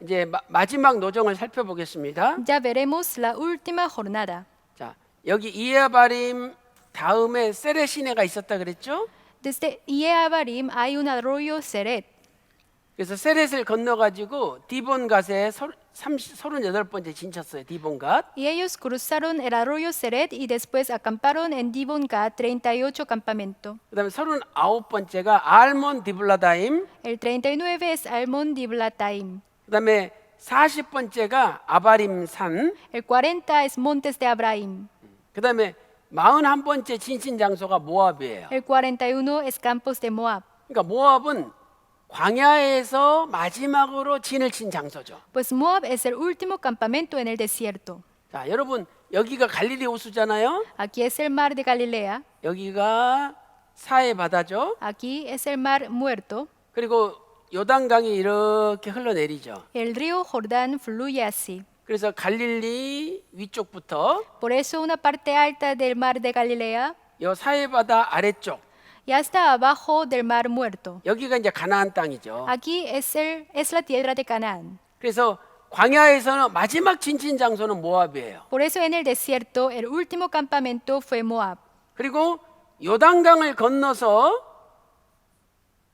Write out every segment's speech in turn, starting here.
이제 마지막 노정을 살펴보겠습니다. Ya veremos la última jornada. 자, 여기 이에아바림 다음에 세레시네가 있었다 그랬죠? Desde Ieabarim hay un arroyo Seret. 그래서 세렛을 건너가지고 디본갓에 38번째 진쳤어요. 디본갓. Y ellos cruzaron el arroyo Seret y después acamparon en Dibon-Gad 38 campamentos. 그다음에 39번째가 알몬 디블라다임. El 39 es Almon Diblatayim. 그다음에 40번째가 아바림산. El 40 es Montes de Abraham. 그다음에 41번째 진친 장소가 모압이에요. El 41 es Campos de Moab. 그러니까 모압은 광야에서 마지막으로 진을 친 장소죠. Pues Moab es el último campamento en el desierto. 자, 여러분 여기가 갈릴리 호수잖아요. Aquí es el mar de Galilea. 여기가 사해 바다죠. Aquí es el mar muerto. 그리고 요단강이 이렇게 흘러내리죠. El río Jordán fluye así. 그래서 갈릴리 위쪽부터 Por eso una parte alta del mar de Galilea 요 사해 바다 아래쪽 y hasta abajo del mar muerto. 여기가 이제 가나안 땅이죠. Aquí es la tierra de Canaán. 그래서 광야에서는 마지막 진친 장소는 모압이에요. Por eso en el desierto el último campamento fue Moab. 그리고 요단강을 건너서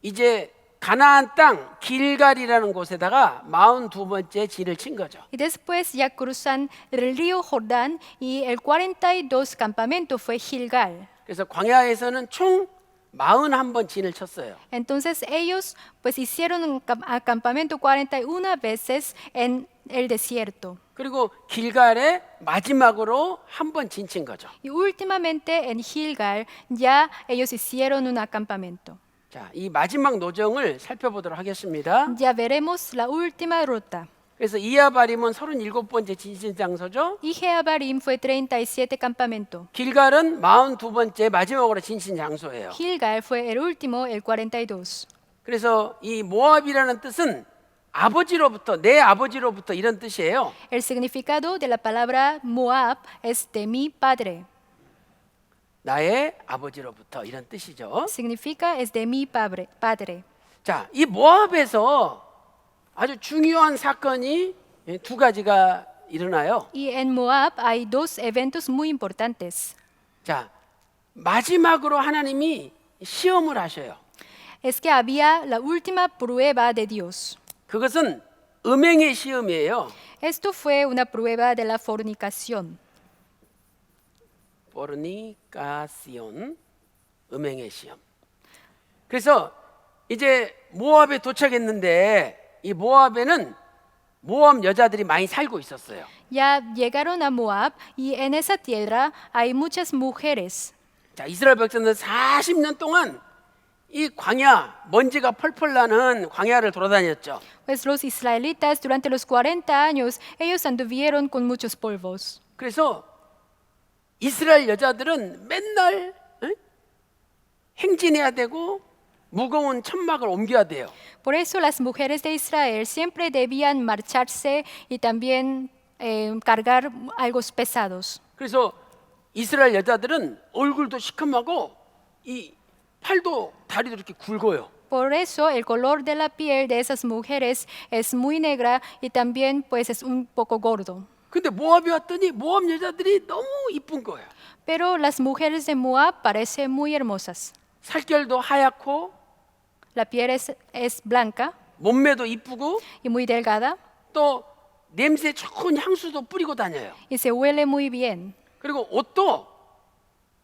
이제 가나안 땅 길갈이라는 곳에다가 42번째 진을 친 거죠. Y después ya cruzan el río Jordán y el 42 campamento fue Gilgal. 그래서 광야에서는 총 41번 진을 쳤어요. Entonces ellos pues hicieron un acampamento 41 veces en el desierto. 그리고 길갈에 마지막으로 한 번 진 친 거죠. Y últimamente en Gilgal ya ellos hicieron un acampamento. 자, 이 마지막 노정을 살펴보도록 하겠습니다. Ya veremos la última ruta. 그래서 이아바림은 37번째 진신 장소죠. Y Jeabarim fue 37 campamento. 길갈은 42번째 마지막으로 진신 장소예요. Gilgal fue el último, el 42. 그래서 이 모압이라는 뜻은 아버지로부터, 내 아버지로부터 이런 뜻이에요. El significado de la palabra Moab es de mi padre. 나의 아버지로부터 이런 뜻이죠. Significa es de mi padre. 자, 이 모압에서 아주 중요한 사건이 두 가지가 일어나요. Y en Moab hay dos eventos muy importantes. 자, 마지막으로 하나님이 시험을 하셔요. Es que había la última prueba de Dios. 그것은 음행의 시험이에요. Esto fue una prueba de la fornicación. 포르니카시온, 음행의 시험. 그래서 이제 모압에 도착했는데 이 모압에는 모압 여자들이 많이 살고 있었어요. Ya llegaron a Moab y en esa tierra hay muchas mujeres. 자, 이스라엘 백성들 40년 동안 이 광야, 먼지가 펄펄 나는 광야를 돌아다녔죠. Pues los israelitas durante los 40 años ellos anduvieron con muchos polvos. 그래서 이스라엘 여자들은 맨날 행진해야 되고 무거운 천막을 옮겨야 돼요. Por eso las mujeres de Israel siempre debían marcharse y también cargar algo pesados. 그래서 이스라엘 여자들은 얼굴도 시커멓고 이 팔도 다리도 이렇게 굵어요. Por eso el color de la piel de esas mujeres es muy negra y también pues es un poco gordo. 근데 모압에 왔더니 모압 여자들이 너무 이쁜 거예요. Pero las mujeres de Moab parecen muy hermosas. 살결도 하얗고 La piel es blanca 몸매도 이쁘고 y muy delgada 또 냄새 좋은 향수도 뿌리고 다녀요. y se huele muy bien. 그리고 옷도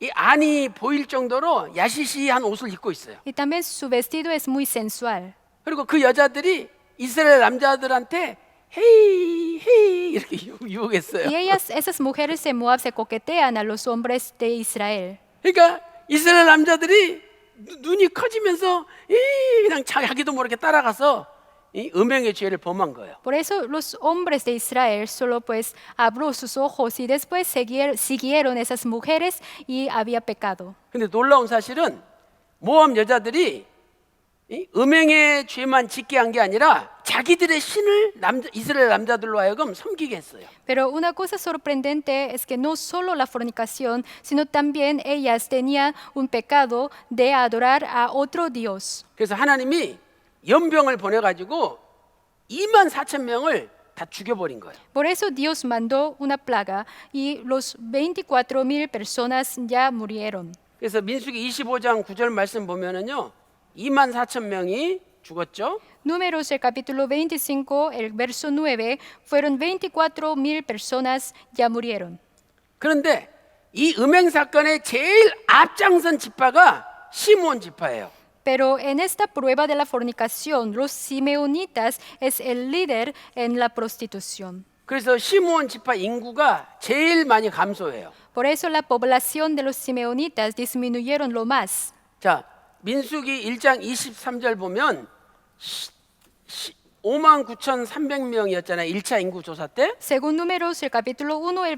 이 안이 보일 정도로 야시시한 옷을 입고 있어요. Y también su vestido es muy sensual. 그리고 그 여자들이 이스라엘 남자들한테 헤이 헤이 이렇게 유혹했어요. Y esas mujeres de Moab se coquetean a los hombres de Israel. 그러니까 이스라엘 남자들이 눈이 커지면서 그냥 자기도 모르게 따라가서 이 음행의 죄를 범한 거예요. Por eso los hombres de Israel solo pues abrió sus ojos y después siguieron esas mujeres y había pecado. 근데 놀라운 사실은 모압 여자들이 이 음행의 죄만 짓게 한 게 아니라 자기들의 신을 이스라엘 남자들로 하여금 섬기게 했어요. Pero una cosa sorprendente es que no solo la fornicación, sino también ellas tenían un pecado de adorar a otro Dios. 그래서 하나님이 연병을 보내가지고 2만 4천 명을 다 죽여버린 거예요. Por eso Dios mandó una plaga y los 24,000 personas ya murieron. 그래서 민수기 25장 9절 말씀 보면은요, 2만 4천 명이 죽었죠. Números, el capítulo 25, el verso 9, fueron 24,000 personas ya murieron. 그런데 이 음행 사건의 제일 앞장선 지파가 시므온 지파예요. Pero en esta prueba de la fornicación, los simeonitas es el líder en la prostitución. 그래서 시므온 지파 인구가 제일 많이 감소해요. Por eso la población de los simeonitas disminuyeron lo más. 자, 민수기 1장 23절 보면 59,300명이었잖아요. 1차 인구 조사 때. Según Números, el capítulo 1, el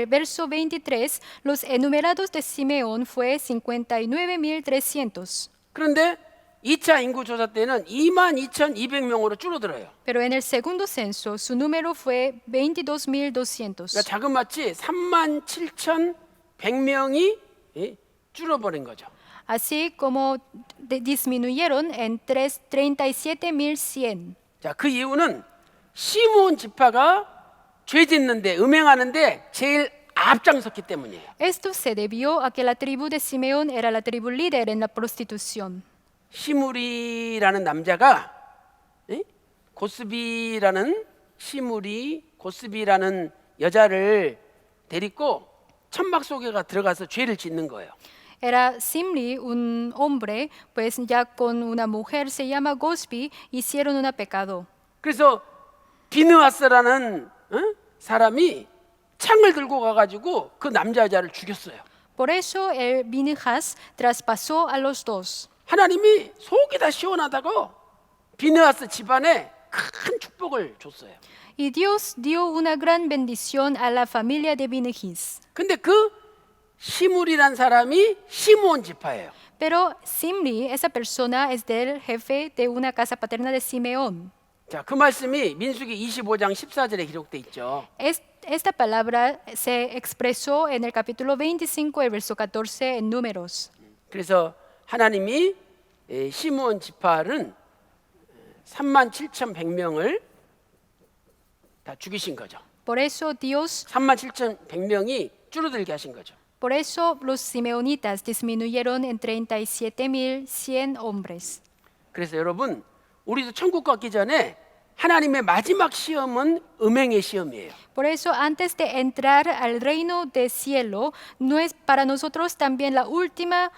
verso 23, los enumerados de Simeón fue 59,300. 그런데 2차 인구 조사 때는 22,200명으로 줄어들어요. Pero en el segundo censo, su número fue 22,200. 그러니까 자그마치 37,100명이 줄어버린 거죠. Así como disminuyeron en 37,100. 자, 그 이유는 시므온 지파가 죄 짓는데 음행하는데 제일 앞장섰기 때문이에요. Esto se debió a que la tribu de Simeón era la tribu líder en la prostitución. 시므리라는 남자가 고스비라는 고스비라는 여자를 데리고 천막 속에가 들어가서 죄를 짓는 거예요. Era Simri, un hombre, pues ya con una mujer se llama Gosbi, hicieron un pecado. 그래서 비느하스라는 사람이 창을 들고 가가지고 그 남자 여자를 죽였어요. Por eso el Binjas traspasó a los dos. 하나님이 속이 다 시원하다고 비느하스 집안에 큰 축복을 줬어요. Y Dios dio una gran bendición a la familia de Binjas. 근데 그 시므리란 사람이 시므온 지파예요. Pero Simri, esa persona, es del jefe de una casa paterna de Simeón. 자, 그 말씀이 민수기 25장 14절에 기록돼 있죠. Esta palabra se expresó en el capítulo 25, el verso 14 en Números. 그래서 하나님이 시므온 지파는 37,100명을 다 죽이신 거죠. Por eso Dios, 37,100명이 줄어들게 하신 거죠. por eso los simeonitas disminuyeron en 37,100 hombres. 그래서 여러분, 우리도 천국 가기 전에 하나님의 마지막 시험은 음행의 시험이에요. Por eso antes de entrar al reino del cielo, no es para nosotros también la última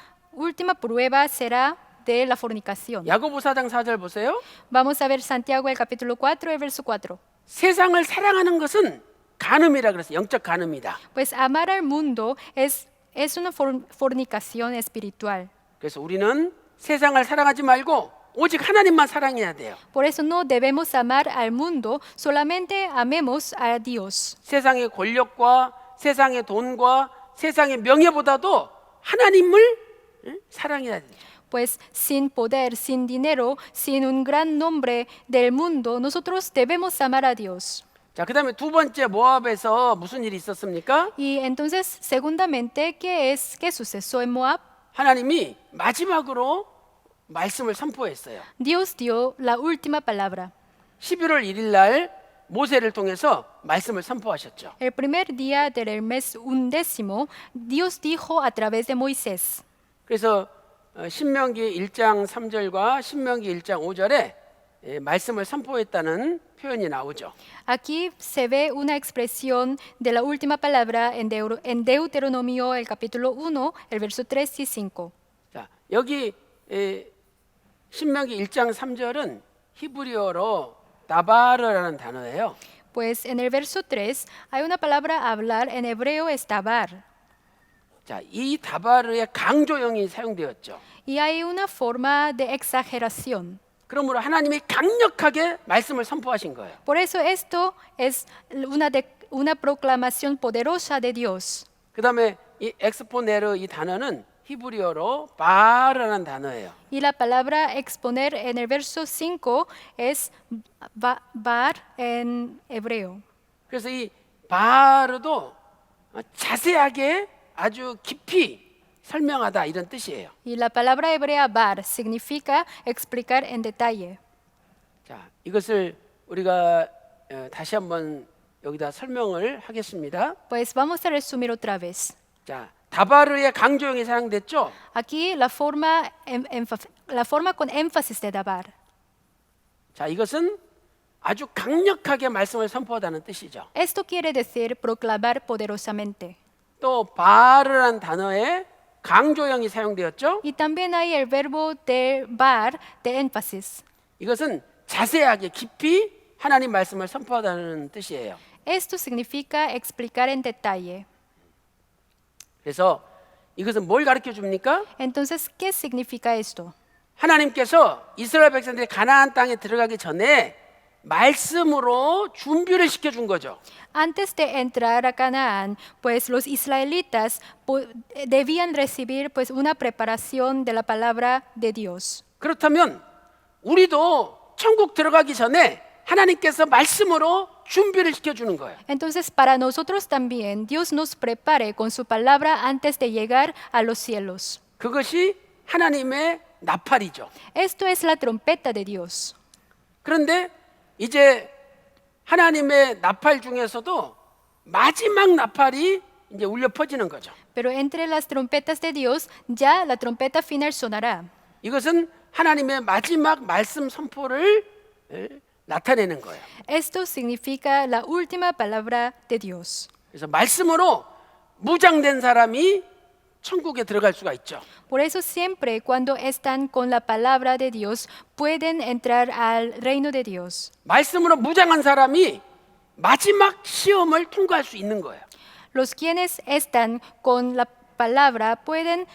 prueba será de la fornicación. 야고보 4장 4절 보세요. Vamos a ver Santiago el capítulo 4, el verso 4. 세상을 사랑하는 것은 간음이라 그래서 영적 간음이다. Pues amar al mundo es una fornicación espiritual. 그래서 우리는 세상을 사랑하지 말고 오직 하나님만 사랑해야 돼요. Por eso no debemos amar al mundo, solamente amemos a Dios. 세상의 권력과 세상의 돈과 세상의 명예보다도 하나님을 사랑해야 돼요. Pues sin poder, sin dinero, sin un gran nombre del mundo, nosotros debemos amar a Dios. 자, 그다음에 두 번째 모압에서 무슨 일이 있었습니까? Y entonces, segundamente, ¿qué sucedió en Moab? 하나님이 마지막으로 말씀을 선포했어요. Dios dio la última palabra. 11월 1일 날 모세를 통해서 말씀을 선포하셨죠. El primer día del mes 11, Dios dijo a través de Moisés. 그래서 신명기 1장 3절과 신명기 1장 5절에 말씀을 선포했다는 표현이 나오죠. Aquí se ve una expresión de la última palabra en Deuteronomio, el capítulo 1, el verso 3 y 5. 자, 여기 신명기 1장 3절은 히브리어로 다바르라는 단어예요. Pues en el verso 3 hay una palabra hablar en hebreo es tabar. 자, 이 다바르의 강조형이 사용되었죠. Y hay una forma de exageración. 그러므로 하나님이 강력하게 말씀을 선포하신 거예요. Por eso esto es una proclamación poderosa de Dios. 그다음에 이 엑스포네르 이 단어는 히브리어로 바라는 단어예요. Y la palabra exponer en el verso 5 es bar en hebreo. 그래서 이 바르도 자세하게 아주 깊이 설명하다 이런 뜻이에요. Y la palabra hebrea bar significa explicar en detalle. 자, 이것을 우리가 다시 한번 여기다 설명을 하겠습니다. Pues vamos a resumir otra vez. 자, 다바르의 강조형이 사용됐죠? Aquí la forma, la forma con énfasis de dabar. 자, 이것은 아주 강력하게 말씀을 선포하다는 뜻이죠. Esto quiere decir proclamar poderosamente. 또 바르라는 단어에 강조형이 사용되었죠? Y también hay el verbo de bar de énfasis. 이것은 자세하게 깊이 하나님 말씀을 선포하다는 뜻이에요. Esto significa explicar en detalle. 그래서 이것은 뭘 가르쳐 줍니까? Entonces, ¿qué significa esto? 하나님께서 이스라엘 백성들이 가나안 땅에 들어가기 전에 말씀으로 준비를 시켜준 거죠. Antes de entrar a Canaán, pues los israelitas debían recibir pues una preparación de la palabra de Dios. 그렇다면 우리도 천국 들어가기 전에 하나님께서 말씀으로 준비를 시켜주는 거예요. Entonces, para nosotros también, Dios nos prepare con su palabra antes de llegar a los cielos. 그것이 하나님의 나팔이죠. Esto es la trompeta de Dios. 그런데 이제 하나님의 나팔 중에서도 마지막 나팔이 이제 울려 퍼지는 거죠. Pero entre las trompetas de Dios, ya la trompeta final sonará. 이것은 하나님의 마지막 말씀 선포를 나타내는 거예요. Esto significa la última palabra de Dios. 그래서 말씀으로 무장된 사람이 천국에 들어갈 수가 있죠. Por eso siempre cuando están con la palabra de Dios pueden entrar al reino de Dios. 말씀으로 무장한 사람이 마지막 시험을 통과할 수 있는 거예요. Los quienes están con la palabra pueden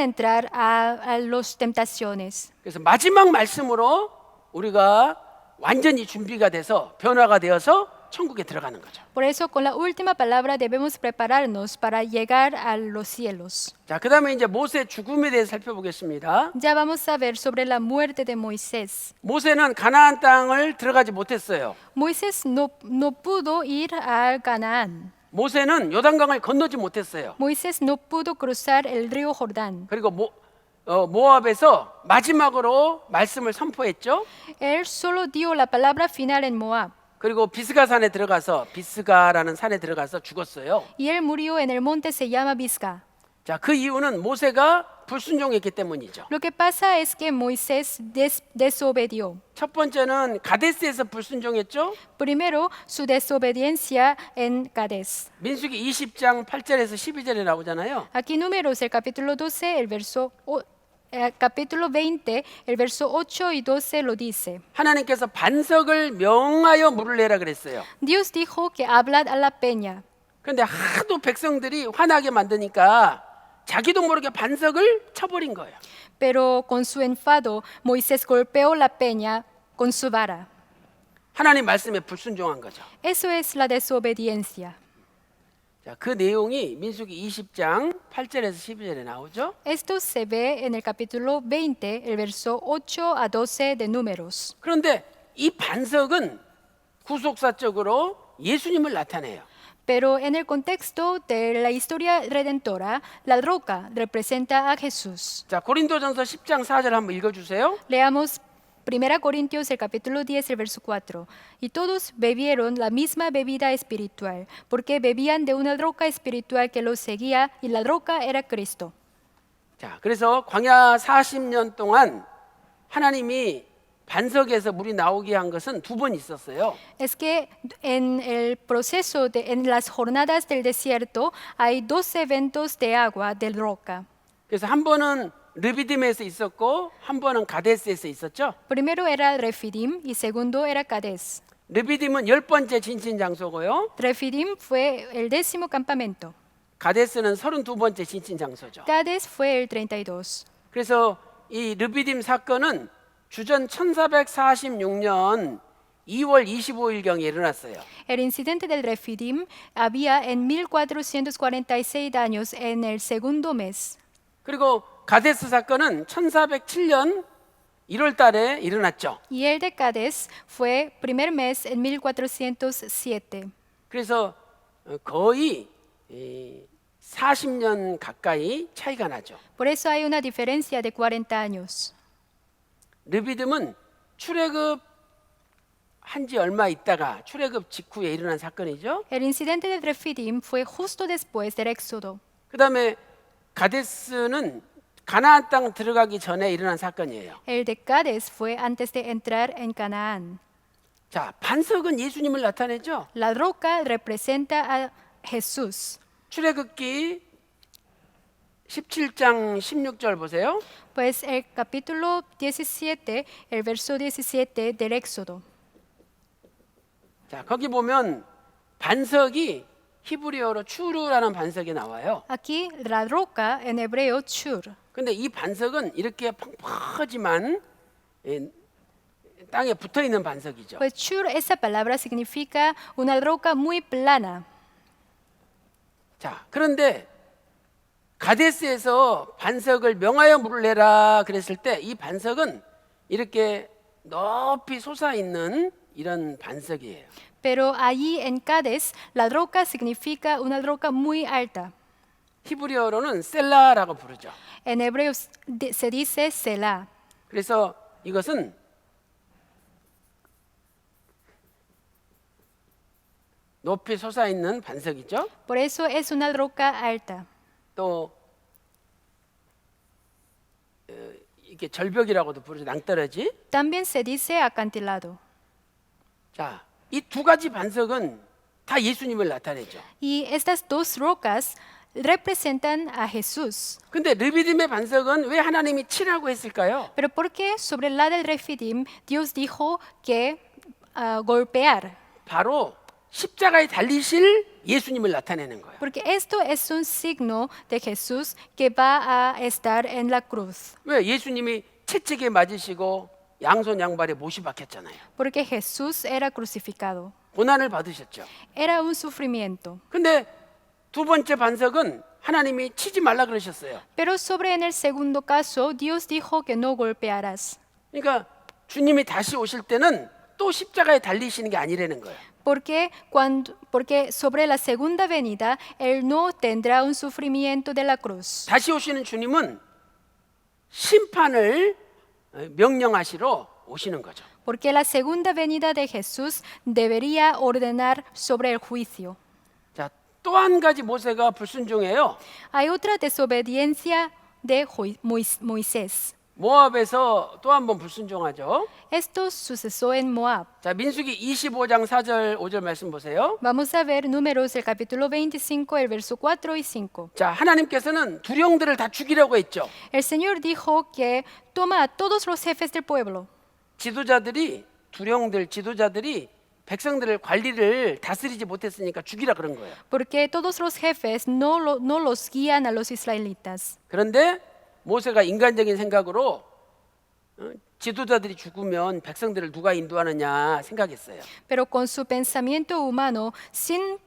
entrar a las tentaciones. 그래서 마지막 말씀으로 우리가 완전히 준비가 돼서 변화가 되어서 천국에 들어가는 거죠. Por eso con la última palabra debemos prepararnos para llegar a los cielos. 자, 그다음에 이제 모세 죽음에 대해서 살펴보겠습니다. Ya vamos a ver sobre la muerte de Moisés. 모세는 가나안 땅을 들어가지 못했어요. Moisés no pudo ir a Canaán. 모세는 요단강을 건너지 못했어요. Moisés no pudo cruzar el río Jordán. 그리고 모압에서 마지막으로 말씀을 선포했죠. Él solo dio la palabra final en Moab. 그리고 비스가산에 들어가서 비스가라는 산에 들어가서 죽었어요. Y él murió en el monte se llama Pisga. 자, 그 이유는 모세가 불순종했기 때문이죠. Lo que pasa es que Moisés desobedió. 첫 번째는 가데스에서 불순종했죠. Primero, su desobediencia en Cades. 민수기 20장 8절에서 12절에 나오잖아요. Aquí números, el capítulo 12, capítulo 20, el verso 8 y 12 lo dice. 하나님께서 반석을 명하여 물을 내라 그랬어요. Dios dijo que hablad a la peña. 그런데 하도 백성들이 화나게 만드니까 자기도 모르게 반석을 쳐버린 거예요. Pero con su enfado, Moisés golpeó la peña con su vara. 하나님 말씀에 불순종한 거죠. Eso es la desobediencia. 자, 그 내용이 민수기 20장 8절에서 12절에 나오죠. Esto se ve en el capítulo 20, el verso 8 a 12 de Números. 그런데 이 반석은 구속사적으로 예수님을 나타내요. Pero en el contexto de la historia redentora, la roca representa a Jesús. 자, 고린도전서 10장 4절 한번 읽어주세요. Leamos 1 Corintios, el capítulo 10, el verso 4. Y todos bebieron la misma bebida espiritual, porque bebían de una roca espiritual que los seguía, y la roca era Cristo. 자, 그래서 광야 40년 동안 하나님이 반석에서 물이 나오게 한 것은 두 번 있었어요. Es que en el proceso, en las jornadas del desierto, hay dos eventos de agua de roca. 그래서 한 번은 르비딤에서 있었고 한 번은 가데스에서 있었죠. Primero era Refidim y segundo era Cades. 르비딤은 10번째 진친 장소고요. Refidim fue el 10º campamento. 가데스는 32번째 진친 장소죠. Cades fue el 32. 그래서 이 르비딤 사건은 주전 1446년 2월 25일경에 일어났어요. El incidente del Refidim había en 1446 años en el segundo mes. 그리고 가데스 사건은 1407년 1월 달에 일어났죠. Y el de Cades fue primer mes en 1407. 그래서 거의 40년 가까이 차이가 나죠. Por eso hay una diferencia de 40 años. 르비딤은 출애굽 한 지 얼마 있다가 출애굽 직후에 일어난 사건이죠. El incidente del Refidim fue justo después del Éxodo. 그다음에 가데스는 가나안 땅 들어가기 전에 일어난 사건이에요. El de Cádiz fue antes de entrar en Canaán. 자, 반석은 예수님을 나타내죠. La roca representa a Jesús. 출애굽기 17장 16절 보세요. Pues el capítulo 17, el verso 17 del Éxodo. 자, 거기 보면 반석이 히브리어로 추르라는 반석이 나와요. Aquí la roca en hebreo chur. 근데 이 반석은 이렇게 펑퍼지만 땅에 붙어 있는 반석이죠. Pues chur, esa palabra significa una roca muy plana. 자, 그런데 가데스에서 반석을 명하여 물을 내라 그랬을 때 이 반석은 이렇게 높이 솟아 있는 이런 반석이에요. Pero allí en Cádiz, la roca significa una roca muy alta. 히브리어로는 셀라라고 부르죠. En hebreo se dice Selah. 그래서 이것은 높이 솟아 있는 반석이죠. Por eso es una roca alta. 또 이게 절벽이라고도 부르죠. 낭떠러지. También se dice acantilado. 자, 이 두 가지 반석은 다 예수님을 나타내죠. Y estas dos rocas representan a Jesús. 근데 르비딤의 반석은 왜 하나님이 치라고 했을까요? Pero ¿por qué sobre la del Refidim Dios dijo que golpear? 바로 십자가에 달리실 예수님을 나타내는 거예요. Porque esto es un signo de Jesús que va a estar en la cruz. 왜 예수님이 채찍에 맞으시고 양손 양발에 못이 박혔잖아요. Porque Jesús era crucificado. 고난을 받으셨죠. Era un sufrimiento. 근데 두 번째 반석은 하나님이 치지 말라 그러셨어요. Pero sobre en el segundo caso, Dios dijo que no golpearás. 그러니까 주님이 다시 오실 때는 또 십자가에 달리시는 게 아니라는 거예요. Porque sobre la segunda venida, Él no tendrá un sufrimiento de la cruz. 다시 오시는 주님은 심판을 명령하시러 오시는 거죠. Porque la segunda venida de Jesús debería ordenar sobre el juicio. 자, 또 한 가지 모세가 불순종해요. Hay otra desobediencia de Moisés. 모압에서 또 한 번 불순종하죠. Esto sucedió en Moab. 자, 민수기 25장 4절 5절 말씀 보세요. Vamos a ver Números, el capítulo 25, el verso 4 y 5. 자, 하나님께서는 두령들을 다 죽이라고 했죠. El Señor dijo que toma a todos los jefes del pueblo. 지도자들이 백성들을 관리를 다스리지 못했으니까 죽이라 그런 거예요. Porque todos los jefes no los guían a los israelitas. 그런데 모세가 인간적인 생각으로 지도자들이 죽으면 백성들을 누가 인도하느냐 생각했어요. Pero con su pensamiento humano, sin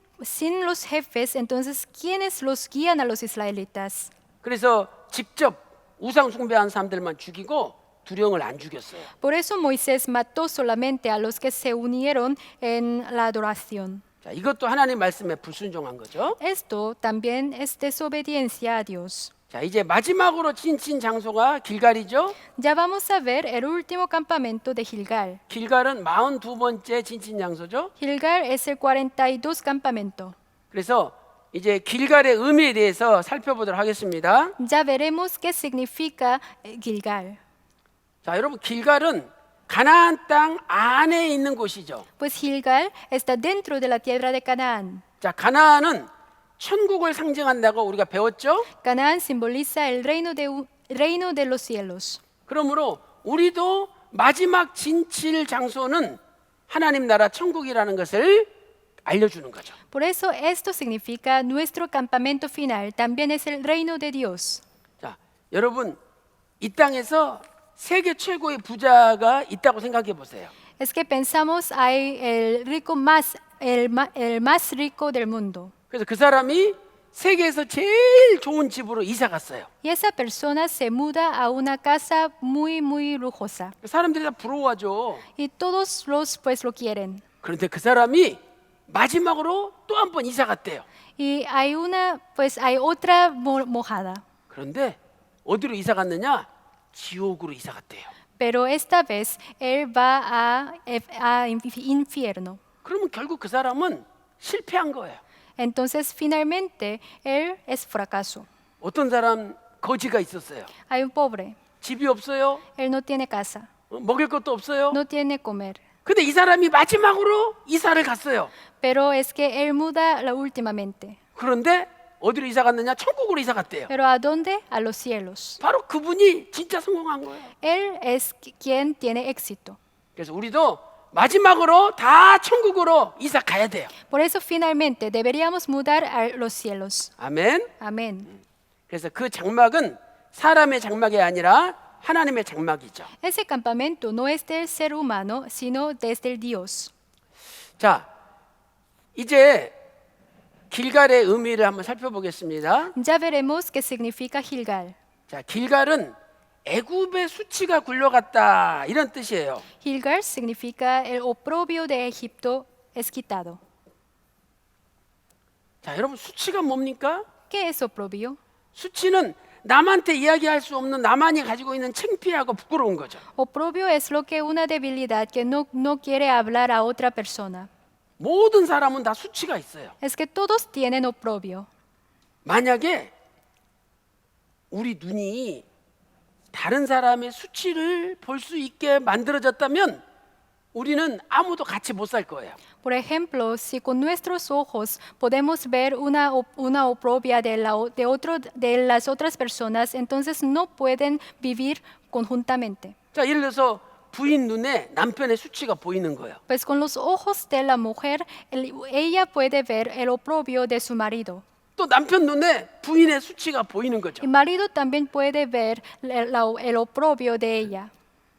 los jefes, entonces, ¿quiénes los guían a los israelitas? 그래서 직접 우상 숭배한 사람들만 죽이고 두령을 안 죽였어요. Por eso Moisés mató solamente a los que se unieron en la adoración. 자, 이것도 하나님 말씀에 불순종한 거죠. Esto también es desobediencia a Dios. 자, 이제 마지막으로 진친 장소가 길갈이죠. Ya vamos a ver el último campamento de Gilgal. 길갈은 42번째 진친 장소죠. Gilgal es el 42 campamento. 그래서 이제 길갈의 의미에 대해서 살펴보도록 하겠습니다. Ya veremos qué significa Gilgal. 자, 여러분 길갈은 가나안 땅 안에 있는 곳이죠. Pues Gilgal está dentro de la tierra de Canaán. 자, 가나안은 천국을 상징한다고 우리가 배웠죠. Canaán simboliza el reino de los cielos. 그러므로 우리도 마지막 진칠 장소는 하나님 나라 천국이라는 것을 알려주는 거죠. Por eso esto significa nuestro campamento final también es el reino de Dios. 자, 여러분 이 땅에서 세계 최고의 부자가 있다고 생각해 보세요. Es que pensamos hay el más rico del mundo. 그래서 그 사람이 세계에서 제일 좋은 집으로 이사 갔어요. Y esa persona se muda a una casa muy lujosa. 사람들이 다 부러워하죠. Y todos pues lo quieren. 그런데 그 사람이 마지막으로 또 한 번 이사 갔대요. Y hay otra mojada. 그런데 어디로 이사 갔느냐? 지옥으로 이사 갔대요. pero esta vez él va a infierno. 그러면 결국 그 사람은 실패한 거예요. Entonces finalmente él es fracaso. 어떤 사람 거지가 있었어요. Hay un pobre, 집이 없어요. él no tiene casa, 먹을 것도 없어요. no tiene comer, 근데 이 사람이 마지막으로 이사를 갔어요. pero es que él muda últimamente. 그런데 어디로 이사 갔느냐? 천국으로 이사 갔대요. ¿Pero a dónde? A los cielos. 바로 그분이 진짜 성공한 거예요. Él es quien tiene éxito. 그래서 우리도 마지막으로 다 천국으로 이사 가야 돼요. Por eso finalmente deberíamos mudar a los cielos. 아멘. Amén. 그래서 그 장막은 사람의 장막이 아니라 하나님의 장막이죠. Ese campamento no es del ser humano, sino desde el Dios. 자, 이제 길갈의 의미를 한번 살펴보겠습니다. Ya veremos qué significa Gilgal. 자, 길갈은 애굽의 수치가 굴러갔다 이런 뜻이에요. Gilgal significa el oprobio de Egipto es quitado. 자, 여러분 수치가 뭡니까? ¿Qué es oprobio? 수치는 남한테 이야기할 수 없는 나만이 가지고 있는 창피하고 부끄러운 거죠. Oprobio es lo que una debilidad que no quiere hablar a otra persona. 모든 사람은 다 수치가 있어요. Es que todos tienen oprobio. 만약에 우리 눈이 다른 사람의 수치를 볼 수 있게 만들어졌다면 우리는 아무도 같이 못 살 거예요. Por ejemplo, si con nuestros ojos podemos ver una oprobia de las otras personas, entonces no pueden vivir conjuntamente. 자, 예를 들어서 부인 눈에 남편의 수치가 보이는 거예요. Pues con los ojos de la mujer, ella puede ver el oprobio de su marido. 또 남편 눈에 부인의 수치가 보이는 거죠. El marido también puede ver el oprobio de ella.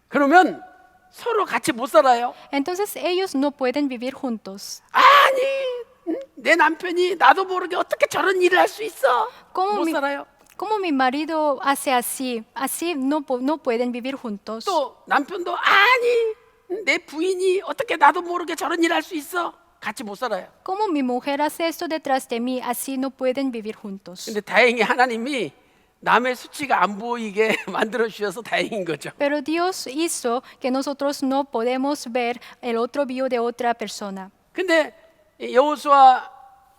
그러면 서로 같이 못 살아요. Entonces ellos no pueden vivir juntos. 아니, 내 남편이 나도 모르게 어떻게 저런 일을 할 수 있어? ¿Cómo 못 mi, 살아요. cómo mi marido hace así? Así no pueden vivir juntos. 또 남편도 아니, 내 부인이 어떻게 나도 모르게 저런 일을 할 수 있어? 같이 못 살아요. ¿Cómo mi mujer hace esto detrás de mí? Así no pueden vivir juntos. 근데 다행히 하나님이 남의 수치가 안 보이게 만들어 주셔서 다행인 거죠. Pero Dios hizo que nosotros no podemos ver el oprobio de otra persona. 근데 여호수아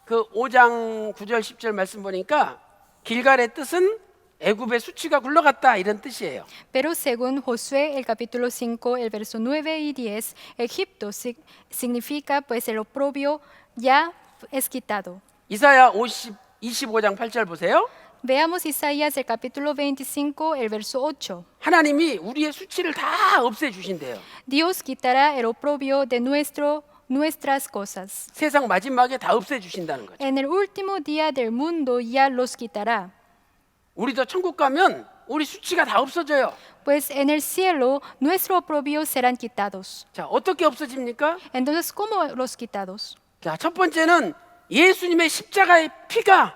그 5장 9절 10절 말씀 보니까 길갈의 뜻은 애굽의 수치가 굴러갔다 이런 뜻이에요. Pero según Josué, el capítulo 5, el verso 9 y 10, Egipto significa pues el oprobio ya es quitado. 이사야 25장 8절 보세요. Veamos Isaías, el capítulo 25, el verso 8. 하나님이 우리의 수치를 다 없애 주신대요. Dios quitará el oprobio de nuestras cosas. 세상 마지막에 다 없애 주신다는 거죠. En el último día del mundo ya los quitará. 우리도 천국 가면 우리 수치가 다 없어져요. Pues en el cielo nuestros oprobios serán quitados. 자, 어떻게 없어집니까? Entonces, ¿cómo los quitados? 자, 첫 번째는 예수님의 십자가의 피가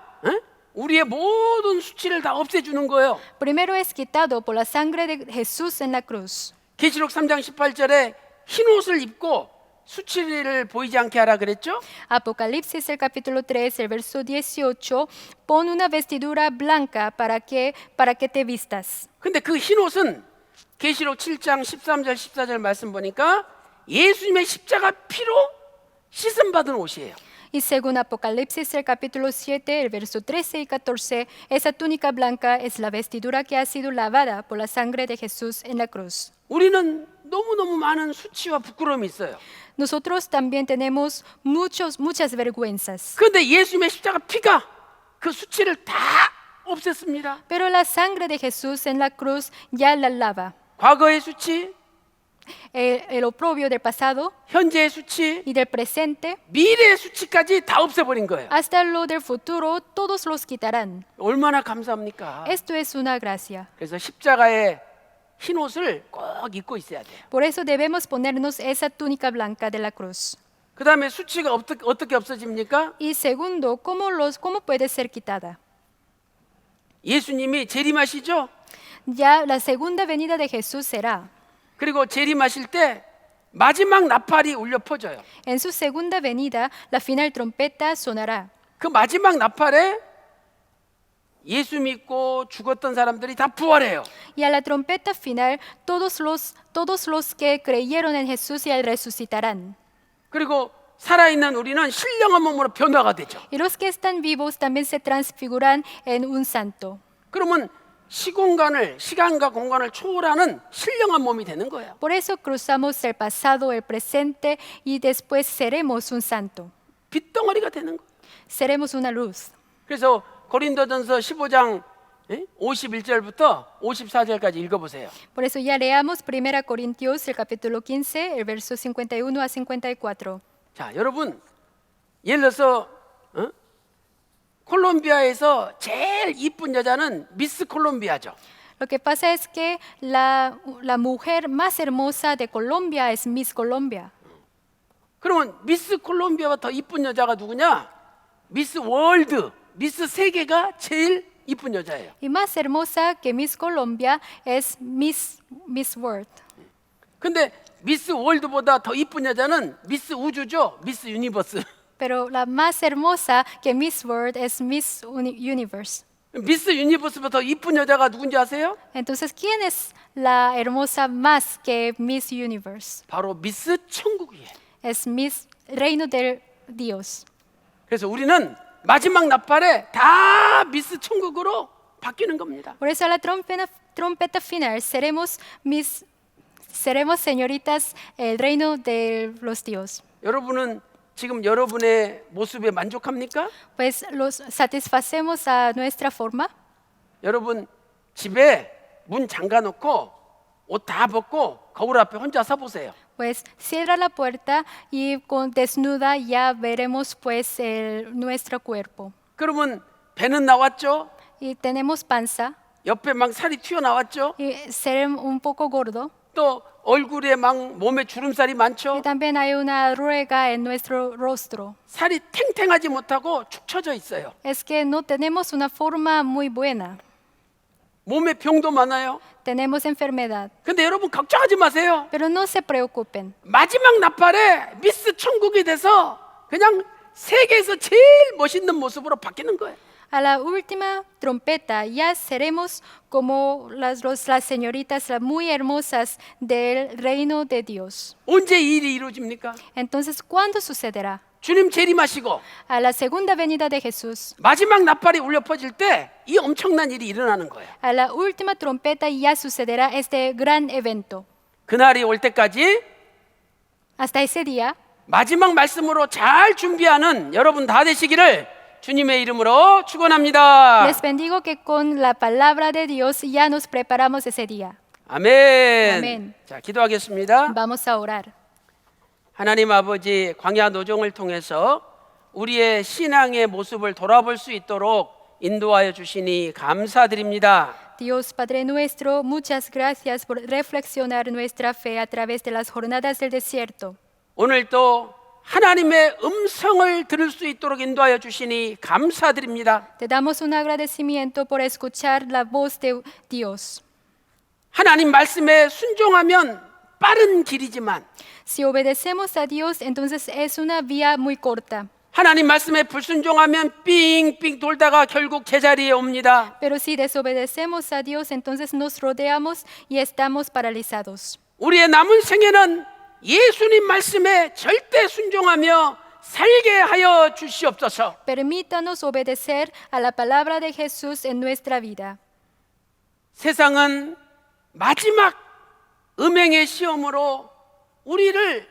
우리의 모든 수치를 다 없애주는 거예요. Primero es quitado por la sangre de Jesús en la cruz. 계시록 3장 18절에 흰 옷을 입고 수치를 보이지 않게 하라 그랬죠? Apocalipsis, el capítulo 3, el verso 18, pon una vestidura blanca para que te vistas. 근데 그 흰 옷은 계시록 7장 13절 14절 말씀 보니까 예수님의 십자가 피로 씻음 받은 옷이에요. Y según Apocalipsis, el capítulo 7, el verso 13 y 14, esa túnica blanca es la vestidura que ha sido lavada por la sangre de Jesús en la cruz. 우리는 너무너무 많은 수치와 부끄러움이 있어요. Nosotros también tenemos muchas vergüenzas. 그런데 예수님의 십자가 피가 그 수치를 다 없앴습니다. Pero la sangre de Jesús en la cruz ya la lava. 과거의 수치, El oprobio del pasado 현재의 수치, y del presente, 미래의 수치까지 다 없애버린 거예요. hasta lo del futuro, todos los quitarán. 얼마나 감사합니까? Esto es una gracia. 그래서 십자가의 흰 옷을 꼭 입고 있어야 돼요. Por eso debemos ponernos esa túnica blanca de la cruz. 그 다음에 수치가 어떻게 없어집니까? Y segundo, ¿cómo puede ser quitada? 예수님이 재림하시죠? Ya la segunda venida de Jesús será. 그리고 재림하실 때 마지막 나팔이 울려 퍼져요. En su segunda venida, la final trompeta sonará. 그 마지막 나팔에 예수 믿고 죽었던 사람들이 다 부활해요. Y a la trompeta final, todos los que creyeron en Jesús y Él resucitarán. 그리고 살아있는 우리는 신령한 몸으로 변화가 되죠. Y los que están vivos también se transfiguran en un santo. 그러면 시간과 공간을 초월하는 신령한 몸이 되는 거예요. Por eso cruzamos el pasado, el presente y después seremos un santo. 빛덩어리가 되는 거예요. Seremos una luz. 그래서 고린도전서 15장 51절부터 54절까지 읽어보세요. Por eso ya leamos 1 Corintios, el capítulo 15, el verso 51 a 54. 자, 여러분, 예를 들어서 콜롬비아에서 제일 이쁜 여자는 미스 콜롬비아죠. Lo que pasa es que la mujer más hermosa de Colombia es Miss Colombia. 그러면 미스 콜롬비아가 더 이쁜 여자가 누구냐? 미스 월드, 미스 세계가 제일 이쁜 여자예요. Y más hermosa que Miss Colombia es Miss World. 근데 미스 월드보다 더 이쁜 여자는 미스 우주죠. 미스 유니버스. Pero la más hermosa que Miss World es Miss Universe. 미스 유니버스보다 더 이쁜 여자가 누군지 아세요? Entonces, ¿quién es la hermosa más que Miss Universe? 바로 미스 천국이에요. Es Miss Reino del Dios. 그래서 우리는 마지막 나팔에 다 미스 천국으로 바뀌는 겁니다. Por eso a la trompeta final seremos señoritas el reino de los dios. 여러분은 지금 여러분의 모습에 만족합니까? Pues los satisfacemos a nuestra forma. 여러분 집에 문 잠가 놓고 옷 다 벗고 거울 앞에 혼자 서 보세요. Pues cierra la puerta y con desnuda ya veremos pues nuestro cuerpo. 그러면 배는 나왔죠? Y tenemos panza 옆에 막 살이 튀어나왔죠? y ser un poco gordo. 또 얼굴에 막 몸에 주름살이 Y 많죠? también hay una arruga en nuestro rostro. 살이 탱탱하지 못하고 축 처져 있어요. Es que no tenemos una forma muy buena. 몸에 병도 많아요. Tenemos enfermedad. 근데 여러분 걱정하지 마세요. Pero no se preocupen. 마지막 나팔에 미스 천국이 돼서 그냥 세계에서 제일 멋있는 모습으로 바뀌는 거예요. A la última trompeta ya seremos como las señoritas muy hermosas del reino de Dios. 언제 이 일이 이루어집니까? Entonces, ¿cuándo sucederá? 주님 재림하시고 A la segunda venida de Jesús. 마지막 나팔이 울려 퍼질 때 이 엄청난 일이 일어나는 거예요. A la última trompeta ya sucederá este gran evento. 그날이 올 때까지 Hasta ese día, 마지막 말씀으로 잘 준비하는 여러분 다 되시기를 주님의 이름으로 축원합니다. les bendigo que con la palabra de Dios ya nos preparamos ese día. 아멘. 아멘. 자, 기도하겠습니다. Vamos a orar. 하나님 아버지, 광야 노정을 통해서 우리의 신앙의 모습을 돌아볼 수 있도록 인도하여 주시니 감사드립니다. Dios Padre nuestro, muchas gracias por reflexionar nuestra fe a través de las jornadas del desierto. 오늘도 하나님의 음성을 들을 수 있도록 인도하여 주시니 감사드립니다. Te damos un agradecimiento por escuchar la voz de Dios. 하나님 말씀에 순종하면 빠른 길이지만 Si obedecemos a Dios, entonces es una vía muy corta. 하나님 말씀에 불순종하면 삥삥 돌다가 결국 제자리에 옵니다. Pero si desobedecemos a Dios, entonces nos rodeamos y estamos paralizados. 우리의 남은 생애는 예수님 말씀에 절대 순종하며 살게 하여 주시옵소서. Permítanos obedecer a la palabra de Jesús en nuestra vida. 세상은 마지막 음행의 시험으로 우리를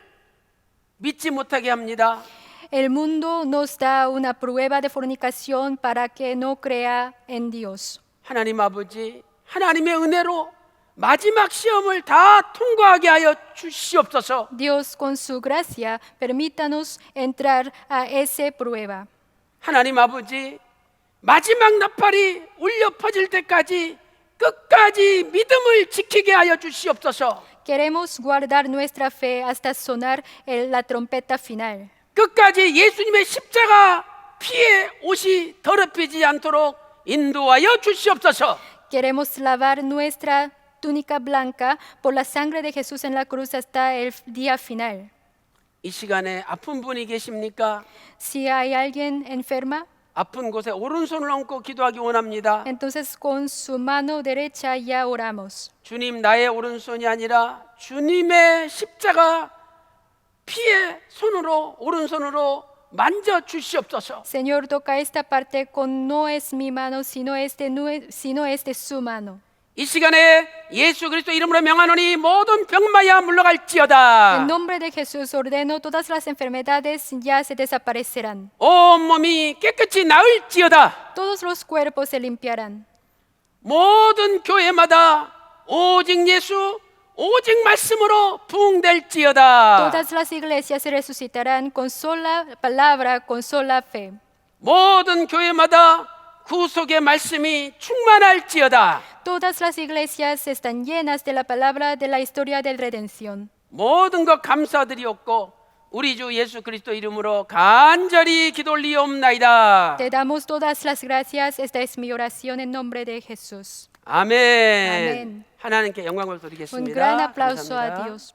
믿지 못하게 합니다. El mundo nos da una prueba de fornicación para que no crea en Dios. 하나님 아버지, 하나님의 은혜로 마지막 시험을 다 통과하게 하여 주시옵소서. Dios, con su gracia, permítanos entrar a esa prueba. 하나님 아버지, 마지막 나팔이 울려 퍼질 때까지 끝까지 믿음을 지키게 하여 주시옵소서. Queremos guardar nuestra fe hasta sonar la trompeta final. 끝까지 예수님의 십자가 피에 옷이 더럽히지 않도록 인도하여 주시옵소서. Queremos lavar nuestra túnica blanca por la sangre de Jesús en la cruz hasta el día final. 이 시간에 아픈 분이 계십니까? Si hay alguien enferma, 아픈 곳에 오른손을 얹고 기도하기 원합니다. Entonces con su mano derecha ya oramos. 주님, 나의 오른손이 아니라 주님의 십자가 피의 손으로 오른손으로 만져 주시옵소서. Señor, toca esta parte con no es mi mano, sino es de su mano. 이 시간에 예수 그리스도 이름으로 명하노니 모든 병마야 En 물러갈지어다. nombre de Jesús ordeno todas las enfermedades ya se desaparecerán. 온 몸이 깨끗이 나을지어다. Todos los cuerpos se limpiarán. 모든 교회마다 오직 예수 오직 말씀으로 부흥될지어다. Todas las iglesias se resucitarán con sola palabra, con sola fe. 모든 교회마다 구속의 말씀이 충만할지어다. Todas las iglesias están llenas de la palabra de la historia de redención. 모든 것 감사드리옵고 우리 주 예수 그리스도 이름으로 간절히 기도 올리옵나이다. Te damos todas las gracias. Esta es mi oración en nombre de Jesús. 아멘. 아멘. 하나님께 영광을 Un 드리겠습니다. gran aplauso a 감사합니다. Dios.